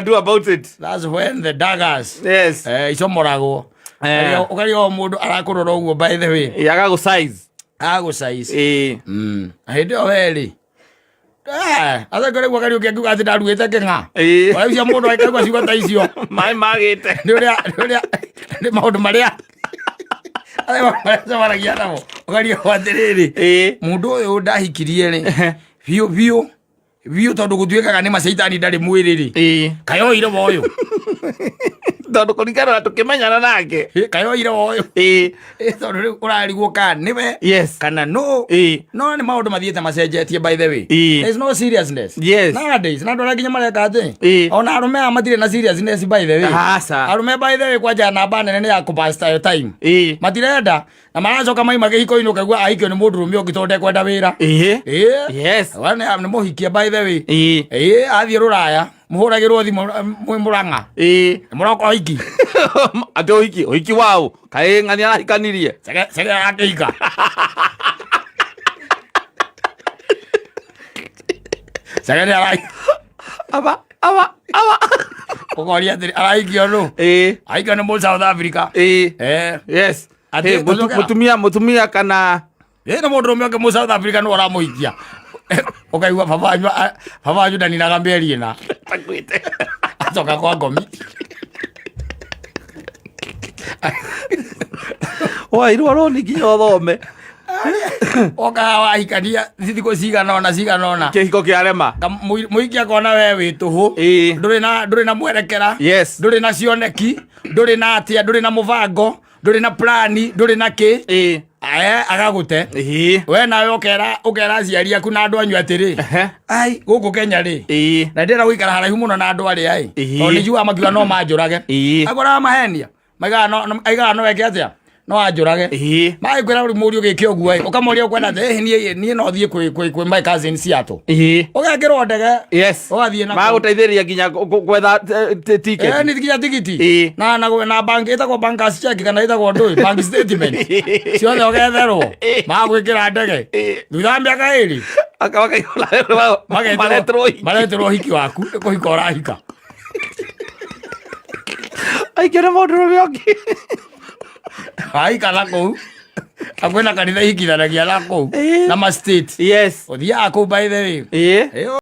do about it. That's when the daggers. Yes. Icomorago. Ukari o mundu arakurora uguo by the way. Agago size. Agago size. Hende o heri. Asa kore wakari ukianguka ati ndaruite kinga. Wala cia mundu akaigua ciugo ta icio. Mai magite. Ni maundu maria. Maragia namo. Ukari o atiriri. Mundu uyu ndahikirie ri. Biu tondu gutuikaga ni maceitani ndari mwiriri. Kayoire woyo. Tondu kuringana na tukimenyana nake. Kayoire woyo. Tondu riu urarigwo kana niwe. Yes. Kana no. No ni maundu mathiete macenjetie by the way. There's no seriousness. Yes. Nowadays na ndora nginya mareka ati. Ona arume amatire na seriousness by the way. Asa. Arume by the way kwanja namba nene ya kupasta time. Matirenda na maracoka mai magihiko ino kagua ahikio ni mundu rume ongitonde kwenda wira. Yes. Wana ni muhikia by the way. Athie ruraya. Muhuragirwo thimu mwi Murang'a. Muroko hiki. Ado hiki wao. Kae ngani arahikanirie. Sege akihika. Sege ni arai. Aba. Kokoria thiri arahikio no. Ahikio ni mu South Africa. Yes. Ate mutumia kana. Na mundu rume onge mu South Africa no aramuhikia. Ukaigua baba aju ndaninaga mberi ina. Takwite. Atoka kwa ngomi. Oi, rwaroni nginya thome. Oka wahikania thithiko cigana Kihiko kiarema. Muikia kona we wituhu. Nduri na mwerekera. Yes. Nduri na cioneki. Nduri na atia, nduri na muvango. Nduri na plani, nduri na ki. Agagute. We nawe ukera aciari aku na andu anyu atiri. Ai guku Kenya ri. Na ndira guikara haraihu muno na andu ari ai. Oni jua makiwa no manjurage. Agora mahenia. Aiga no weke atia. No anjurage. Mai kwira uri muri ugike oguo ai. Ukamoria ukwenda ati nie no thie kwi my cousin Seattle. Ugakirwo ndege. Yes. Ugathie na. Maguteithiria nginya gwetha ticket. Ni nginya tigiti. Na bank itagwo bankers check kana itagwo ndui bank statement. Ciothe ugetherwo. Magwikira ndege. Thutha miaka iri. Akawakaiola mareterwo hiki waku kuhika urahika. Aikere mundu rume ongi. Ahika lako. Akwena kanitha hikithanagia lako. Na ma state. Yes. Othia ako by the way.